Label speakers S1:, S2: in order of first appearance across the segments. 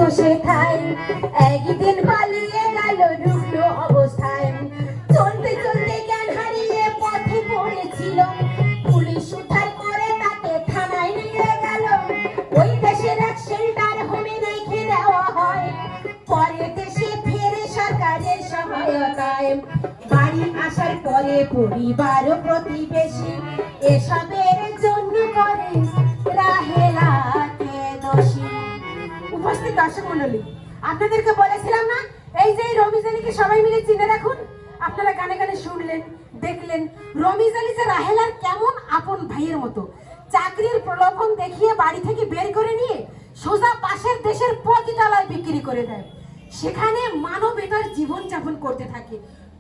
S1: বসে থাই একদিন পালিয়ে গেল রুগ্ন অবস্থায় চলতে চলতে জ্ঞান হারিয়ে পথে পড়েছিল পুলিশ উদ্ধার করে তাকে থানায় নিয়ে গেল ওই দেশের এক শেল্টার হোমে রেখে দেওয়া হয় পরে দেশে ফিরে সরকারের সহায়তায় বাড়ি আসার পরে পরিবার ও প্রতিবেশী এসবের জন্য করে রাহেলাকে দোষী। উপস্থিত দর্শক মণ্ডলী, আপনাদেরকে বলেছিলাম না এই যে রমিজ আলীকে সবাই মিলে চিনে রাখুন। আপনারা গানে গানে শুনলেন, দেখলেন রমিজ আলী যে রাহেলার কেমন আপন ভাইয়ের মতো। চাকরির প্রলোভন দেখিয়ে বাড়ি থেকে বের করে নিয়ে সোজা পাশের দেশের পতিতালয় বিক্রি করে দেয়, সেখানে মানবেতর জীবন যাপন করতে থাকে।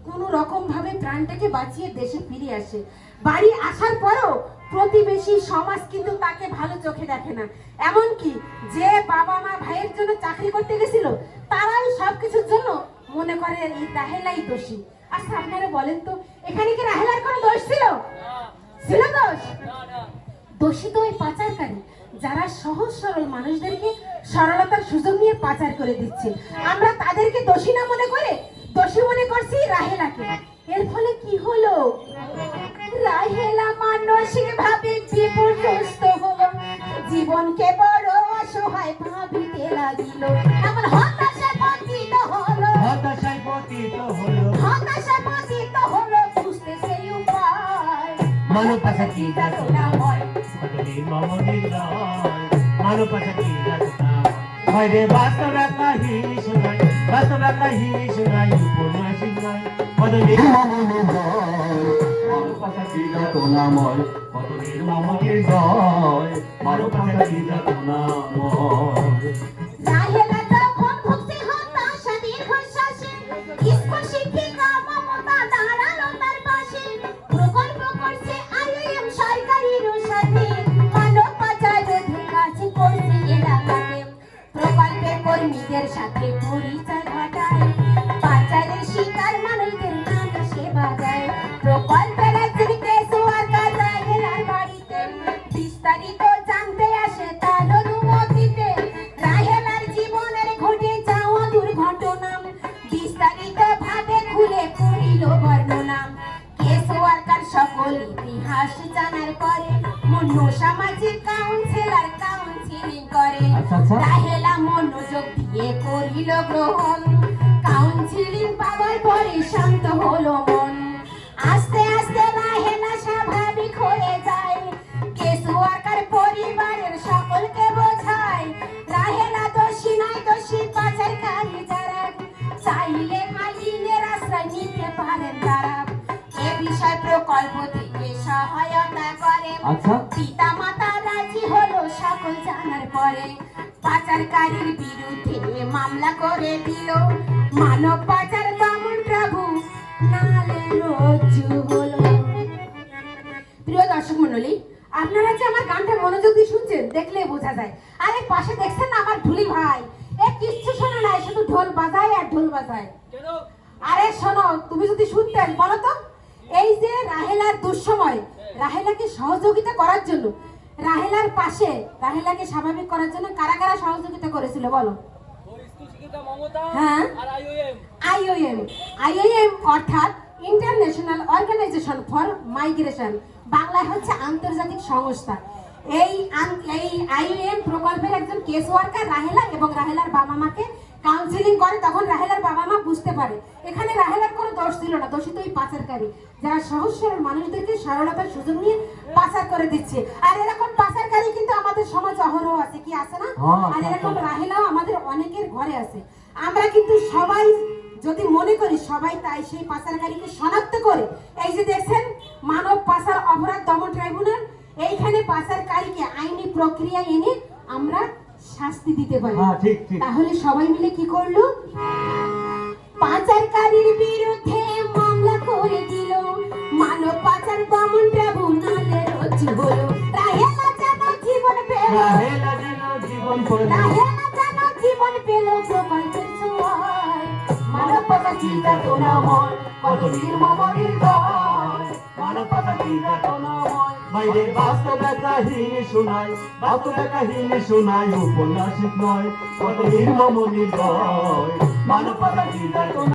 S1: কোনো রকম ভাবে প্রাণটাকে বাঁচিয়ে দেশে ফিরে আসে। বাড়ি আসার পরও প্রতিবেশী সমাজ কিন্তু তাকে ভালো চোখে দেখে না। এমনকি যে বাবা মা ভাইয়ের জন্য চাকরি করতে গেছিল তারাই সবকিছুর জন্য মনে করে এই রাহেলাই দোষী। আচ্ছা আপনারা বলেন তো, এখানে কি রাহেলার কোনো দোষ ছিল? ছিল দোষ? দোষী তো ওই পাচারকারী, যারা সহজ সরল মানুষদেরকে সরলতার সুযোগ নিয়ে পাচার করে দিচ্ছে। আমরা তাদেরকে দোষী না মনে করে দোষী মনে করছি রাহেলাকে। এর ফলে কি হলো? রাহেলা মানসিক ভাবে বিপর্যস্ত হলো, জীবনকে বড় অসহায় ভাবিতে লাগিল, এমন হতাশায় পতিত হলো,
S2: হতাশায় পতিত হলো,
S1: হতাশায় পতিত হলো, বুঝতে সেই উপায়
S2: মানব পাশা কি
S1: যাতনা হয়,
S2: বদলে মমনির লয়, মানব পাশা কি যাতনা হয় রে। বাস্তব কাহিনী শোনাই, বাস্তব কাহিনী শোনাই, উপন্যাসিক নয়, বদলে মমনির লয়, মানব পাশা কি যাতনাময়, বদলে মমনির লয়, মানব পাশা কি যাতনাময়।
S1: রাহেলা যখন ভুগছে হতাশা দীর্ঘশ্বাসে, স্কুল শিক্ষিকা মমতা দাঁড়ালো তার পাশে, প্রকল্প করছে আইএম সরকারির সাথে, মানব পাচার রোধে কাজ করছে এলাকাতে, প্রকল্পের কর্মীদের সাথে পরিচয় ঘটায়, পাচারের শিকার মানুষদের নামে সেবা দেয়। প্রকল্পের একজন কেস ওয়ার্কার রাহেলার বাড়িতে বিস্তারিত জানতে আসে তার অনুমতিতে, রাহেলার জীবনের ঘটে যাওয়া দুর্ঘটনা বিস্তারিত ভাবে খুলে করিল বর্ণনা। কেস ওয়ার্কার সকল ইতিহাস জানার পরে মনো সামাজিক কাউন্সিলর কাউন্সিলিং করে, রাহেলা মনোযোগ দিয়ে করিল গ্রহণ, কাউন্সিলিং পাওয়ার পরে শান্ত হলো মন, আস্তে আস্তে রাহেলা স্বাভাবিক হয়ে যায়, কেস ওয়ার্কার পরিবারের সকলকে বোঝায়, রাহেলা দোষী নয়, দোষী পাচারকারী যারা, চাইলে আইনের আশ্রয় নিতে পারেন তারা। এ বিষয় প্রকল্প থেকে সহায়তা করে, পিতা মাতা রাজি হলো সকল জানার পরে, পাচারকারীর বিরুদ্ধে মামলা করে দিল, মানব পাচার দমন প্রভু নালে রজ্জু হলো। প্রিয় দর্শক মণ্ডলী, আপনারা যে আমার গানটা মনোযোগ দিয়ে শুনছেন দেখলে বোঝা যায়। আরে পাশে দেখছেন না আমার ঢুলি ভাই, এ কিচ্ছু শোনে না, শুধু ঢোল বাজায় আর ঢোল বাজায়। আরে শোনো, তুমি যদি শুনতেন বলো তো, এই যে রাহেলার দুঃসময় রাহেলাকে সহযোগিতা করার জন্য, রাহেলার পাশে রাহেলাকে স্বাভাবিক করার জন্য কারা কারা সহযোগিতা করেছিল বলো? হ্যাঁ, আইওএম। আইওএম অর্থাৎ ইন্টারন্যাশনাল অর্গানাইজেশন ফর মাইগ্রেশন, বাংলায় হচ্ছে আন্তর্জাতিক সংস্থা। এই আইওএম প্রকল্পের একজন কেস ওয়ার্কার রাহেলা এবং রাহেলার বাবা মাকে কাউন্সিলিং করে। তখন রাহেলার বাবা মা বুঝতে পারে এখানে রাহেলার কোনো দোষ ছিল না, দোষী তো এই পাচারকারী, যারা সহজ সরল মানুষদেরকে সরলতার সুযোগ নিয়ে পাচার করে দিচ্ছে। আর এরকম পাচারকারী কিন্তু আমাদের সমাজ অহরহ আছে, কি আছে না? আর এরকম রাহেলাও আমাদের অনেকের ঘরে আছে। আমরা কিন্তু সবাই যদি মনে করি সবাই তাই সেই পাচারকারীকে শনাক্ত করে, এই যে দেখছেন মানব পাচার অপরাধ দমন ট্রাইব্যুনাল, এইখানে পাচারকারীকে আইনি প্রক্রিয়া এনে আমরা শাস্তি দিতে পারি। তাহলে সবাই মিলে কি করলো? পাচারকারীর বিরুদ্ধে মামলা করে দিল, মানব পাচার দমন ট্রাইব্যুনালে রজ্জু হলো, রাহেলা যেন জীবন পেল, রাহেলা যেন জীবন পেল প্রকল্পের ছোঁয়ায়, মানব পাচার কি যাতনা হয়, কত নির্মম নির্দয়, মানব পাচার কি যাতনা হয়।
S2: বাইরে বাস্তব কাহিনী শোনায়, বাস্তব কাহিনী শোনায়, উপন্যাসিক নয়, কত নির্মম নির্দয় মানবতা কি